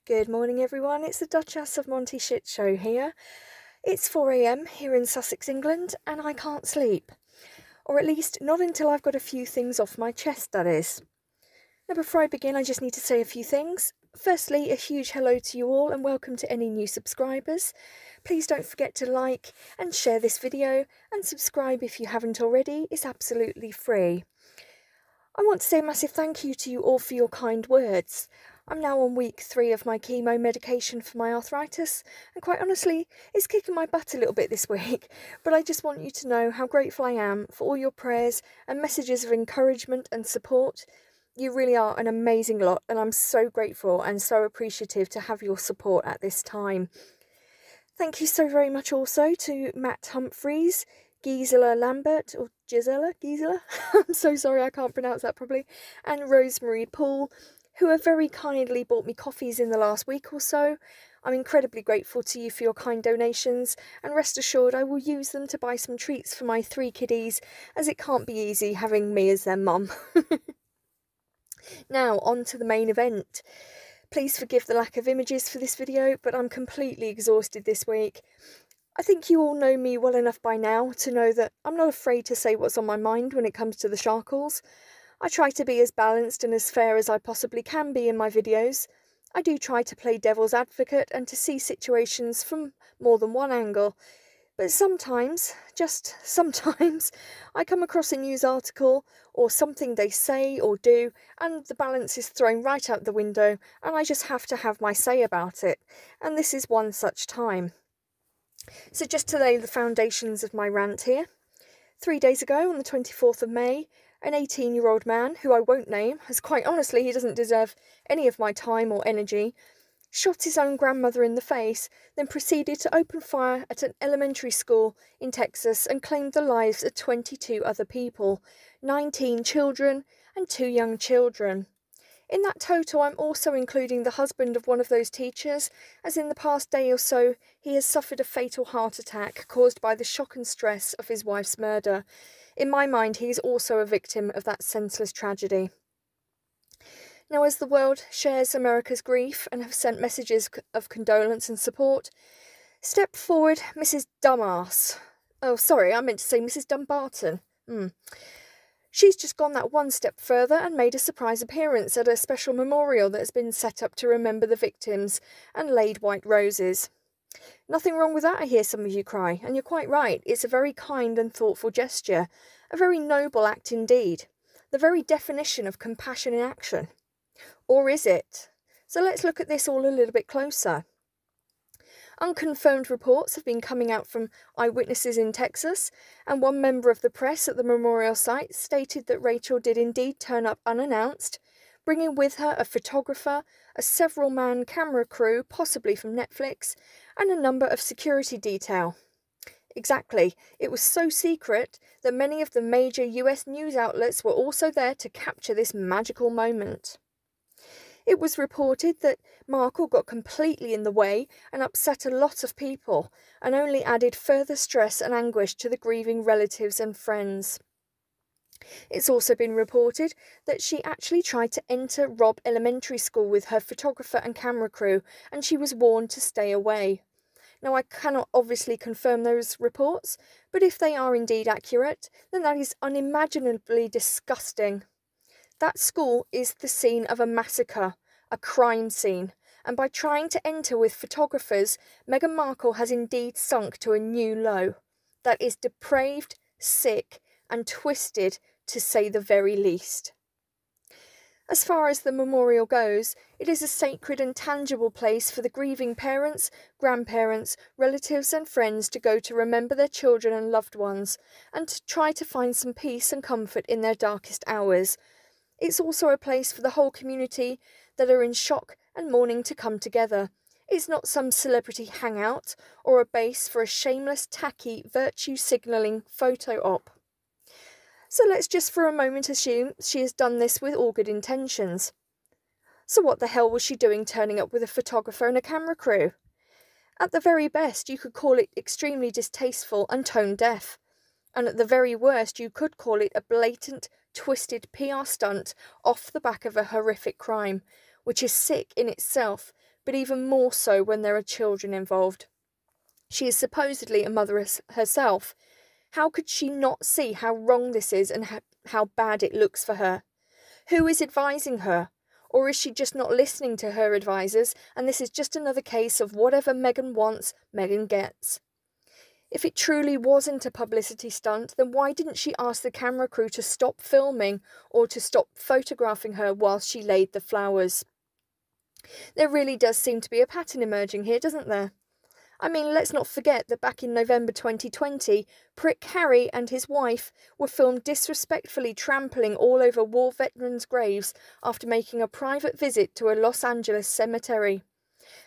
Good morning everyone, it's the Duchess of Monty Shit Show here. It's 4 AM here in Sussex, England, and I can't sleep. Or at least not until I've got a few things off my chest, that is. Now before I begin, I just need to say a few things. Firstly, a huge hello to you all and welcome to any new subscribers. Please don't forget to like and share this video and subscribe if you haven't already. It's absolutely free. I want to say a massive thank you to you all for your kind words. I'm now on week 3 of my chemo medication for my arthritis, and quite honestly, it's kicking my butt a little bit this week, but I just want you to know how grateful I am for all your prayers and messages of encouragement and support. You really are an amazing lot, and I'm so grateful and so appreciative to have your support at this time. Thank you so very much also to Matt Humphreys, Gisela Lambert, or Gisela? I'm so sorry, I can't pronounce that properly, and Rosemary Poole, who have very kindly bought me coffees in the last week or so. I'm incredibly grateful to you for your kind donations, and rest assured I will use them to buy some treats for my 3 kiddies, as it can't be easy having me as their mum. Now, on to the main event. Please forgive the lack of images for this video, but I'm completely exhausted this week. I think you all know me well enough by now to know that I'm not afraid to say what's on my mind when it comes to the Sharkles. I try to be as balanced and as fair as I possibly can be in my videos. I do try to play devil's advocate and to see situations from more than one angle. But sometimes, just sometimes, I come across a news article or something they say or do, and the balance is thrown right out the window, and I just have to have my say about it. And this is one such time. So just to lay the foundations of my rant here. 3 days ago, on the 24th of May, an 18-year-old man, who I won't name, as quite honestly he doesn't deserve any of my time or energy, shot his own grandmother in the face, then proceeded to open fire at an elementary school in Texas and claimed the lives of 22 other people, 19 children and 2 young children. In that total, I'm also including the husband of one of those teachers, as in the past day or so, he has suffered a fatal heart attack caused by the shock and stress of his wife's murder. In my mind, he is also a victim of that senseless tragedy. Now, as the world shares America's grief and have sent messages of condolence and support, step forward Mrs. Dumbass. Oh, sorry, I meant to say Mrs. Dumbarton. She's just gone that one step further and made a surprise appearance at a special memorial that has been set up to remember the victims and laid white roses. Nothing wrong with that, I hear some of you cry, and you're quite right. It's a very kind and thoughtful gesture, a very noble act indeed, the very definition of compassion in action. Or is it? So let's look at this all a little bit closer. Unconfirmed reports have been coming out from eyewitnesses in Texas, and one member of the press at the memorial site stated that Rachel did indeed turn up unannounced, bringing with her a photographer, a several-man camera crew, possibly from Netflix, and a number of security detail. Exactly, it was so secret that many of the major US news outlets were also there to capture this magical moment. It was reported that Markle got completely in the way and upset a lot of people, and only added further stress and anguish to the grieving relatives and friends. It's also been reported that she actually tried to enter Robb Elementary School with her photographer and camera crew, and she was warned to stay away. Now, I cannot obviously confirm those reports, but if they are indeed accurate, then that is unimaginably disgusting. That school is the scene of a massacre, a crime scene, and by trying to enter with photographers, Meghan Markle has indeed sunk to a new low. That is depraved, sick, and twisted, to say the very least. As far as the memorial goes, it is a sacred and tangible place for the grieving parents, grandparents, relatives and friends to go to remember their children and loved ones, and to try to find some peace and comfort in their darkest hours. It's also a place for the whole community that are in shock and mourning to come together. It's not some celebrity hangout or a base for a shameless, tacky, virtue-signalling photo op. So let's just for a moment assume she has done this with all good intentions. So what the hell was she doing turning up with a photographer and a camera crew? At the very best, you could call it extremely distasteful and tone-deaf. And at the very worst, you could call it a blatant, twisted PR stunt off the back of a horrific crime, which is sick in itself, but even more so when there are children involved. She is supposedly a mother herself. How could she not see how wrong this is and how bad it looks for her? Who is advising her? Or is she just not listening to her advisors, and this is just another case of whatever Meghan wants, Meghan gets? If it truly wasn't a publicity stunt, then why didn't she ask the camera crew to stop filming or to stop photographing her whilst she laid the flowers? There really does seem to be a pattern emerging here, doesn't there? I mean, let's not forget that back in November 2020, Prick Harry and his wife were filmed disrespectfully trampling all over war veterans' graves after making a private visit to a Los Angeles cemetery.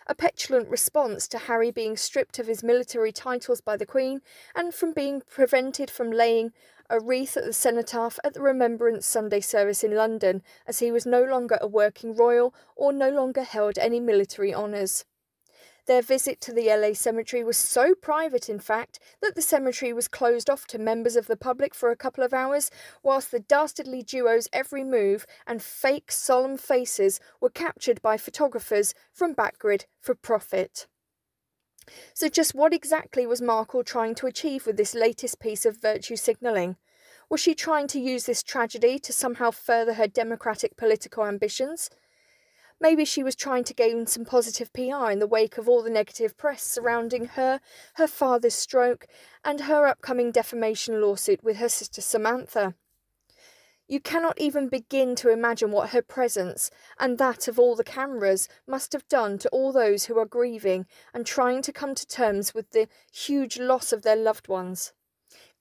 A petulant response to Harry being stripped of his military titles by the Queen and from being prevented from laying a wreath at the cenotaph at the Remembrance Sunday service in London, as he was no longer a working royal or no longer held any military honours. Their visit to the LA cemetery was so private, in fact, that the cemetery was closed off to members of the public for a couple of hours, whilst the dastardly duo's every move and fake solemn faces were captured by photographers from Backgrid for profit. So just what exactly was Markle trying to achieve with this latest piece of virtue signalling? Was she trying to use this tragedy to somehow further her democratic political ambitions? Maybe she was trying to gain some positive PR in the wake of all the negative press surrounding her, her father's stroke, and her upcoming defamation lawsuit with her sister Samantha. You cannot even begin to imagine what her presence, and that of all the cameras, must have done to all those who are grieving and trying to come to terms with the huge loss of their loved ones.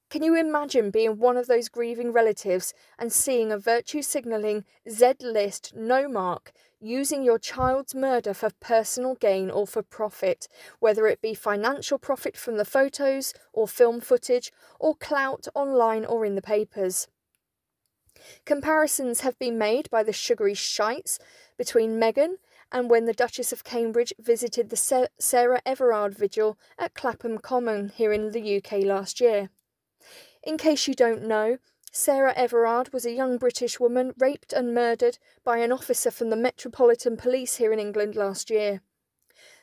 Can you imagine being one of those grieving relatives and seeing a virtue signalling Z-list no mark using your child's murder for personal gain or for profit, whether it be financial profit from the photos or film footage or clout online or in the papers? Comparisons have been made by the sugary shites between Meghan and when the Duchess of Cambridge visited the Sarah Everard vigil at Clapham Common here in the UK last year. In case you don't know, Sarah Everard was a young British woman raped and murdered by an officer from the Metropolitan Police here in England last year.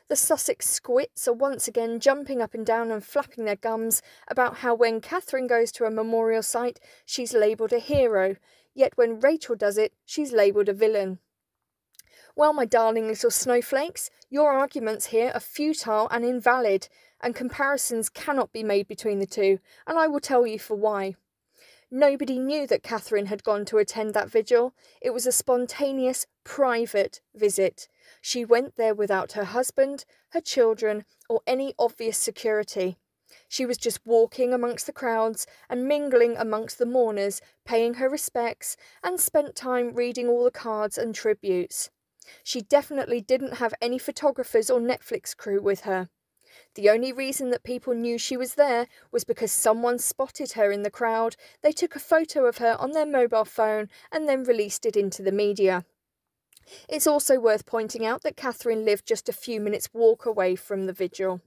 The Sussex squits are once again jumping up and down and flapping their gums about how when Catherine goes to a memorial site, she's labelled a hero, yet when Rachel does it, she's labelled a villain. Well, my darling little snowflakes, your arguments here are futile and invalid, and comparisons cannot be made between the two, and I will tell you for why. Nobody knew that Catherine had gone to attend that vigil. It was a spontaneous, private visit. She went there without her husband, her children, or any obvious security. She was just walking amongst the crowds and mingling amongst the mourners, paying her respects, and spent time reading all the cards and tributes. She definitely didn't have any photographers or Netflix crew with her. The only reason that people knew she was there was because someone spotted her in the crowd. They took a photo of her on their mobile phone and then released it into the media. It's also worth pointing out that Catherine lived just a few minutes' walk away from the vigil.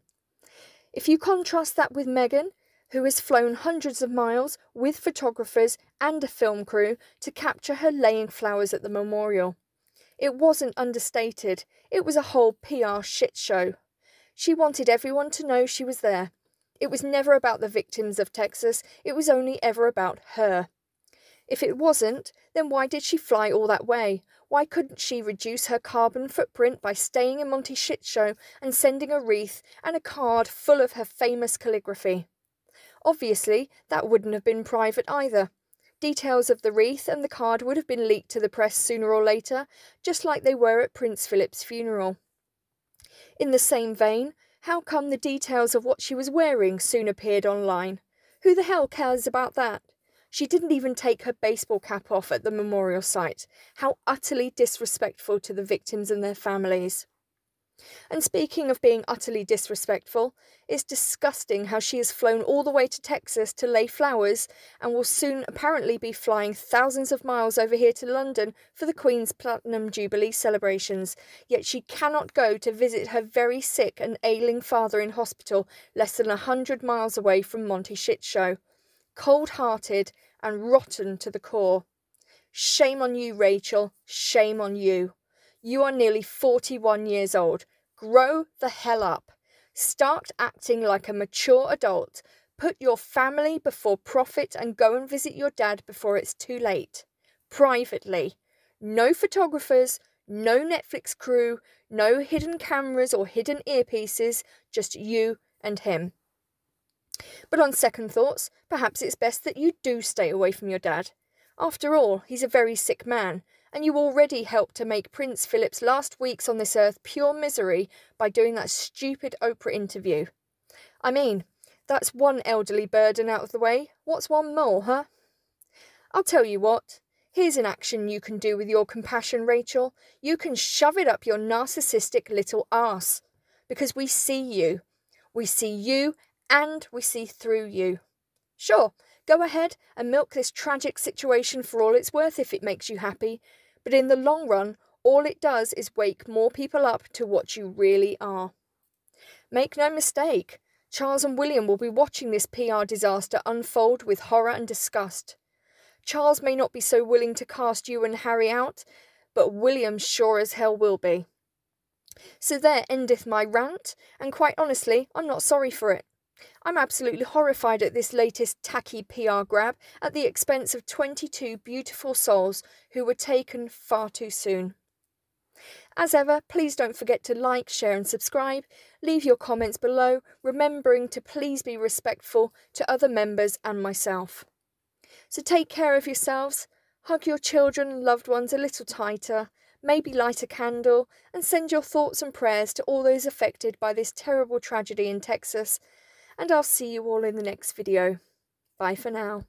If you contrast that with Meghan, who has flown hundreds of miles with photographers and a film crew to capture her laying flowers at the memorial. It wasn't understated, it was a whole PR shit show. She wanted everyone to know she was there. It was never about the victims of Texas, it was only ever about her. If it wasn't, then why did she fly all that way? Why couldn't she reduce her carbon footprint by staying in Monty's shit show and sending a wreath and a card full of her famous calligraphy? Obviously, that wouldn't have been private either. Details of the wreath and the card would have been leaked to the press sooner or later, just like they were at Prince Philip's funeral. In the same vein, how come the details of what she was wearing soon appeared online? Who the hell cares about that? She didn't even take her baseball cap off at the memorial site. How utterly disrespectful to the victims and their families. And speaking of being utterly disrespectful, it's disgusting how she has flown all the way to Texas to lay flowers and will soon apparently be flying thousands of miles over here to London for the Queen's Platinum Jubilee celebrations, yet she cannot go to visit her very sick and ailing father in hospital less than 100 miles away from Monty Shit Show. Cold-hearted and rotten to the core. Shame on you, Rachel. Shame on you. You are nearly 41 years old. Grow the hell up. Start acting like a mature adult. Put your family before profit and go and visit your dad before it's too late. Privately. No photographers, no Netflix crew, no hidden cameras or hidden earpieces, just you and him. But on second thoughts, perhaps it's best that you do stay away from your dad. After all, he's a very sick man, and you already helped to make Prince Philip's last weeks on this earth pure misery by doing that stupid Oprah interview. I mean, that's one elderly burden out of the way. What's one more, huh? I'll tell you what. Here's an action you can do with your compassion, Rachel. You can shove it up your narcissistic little arse. Because we see you. We see you and we see through you. Sure, go ahead and milk this tragic situation for all it's worth if it makes you happy. But in the long run, all it does is wake more people up to what you really are. Make no mistake, Charles and William will be watching this PR disaster unfold with horror and disgust. Charles may not be so willing to cast you and Harry out, but William sure as hell will be. So there endeth my rant, and quite honestly, I'm not sorry for it. I'm absolutely horrified at this latest tacky PR grab at the expense of 22 beautiful souls who were taken far too soon. As ever, please don't forget to like, share and subscribe. Leave your comments below, remembering to please be respectful to other members and myself. So take care of yourselves, hug your children and loved ones a little tighter, maybe light a candle, and send your thoughts and prayers to all those affected by this terrible tragedy in Texas. And I'll see you all in the next video. Bye for now.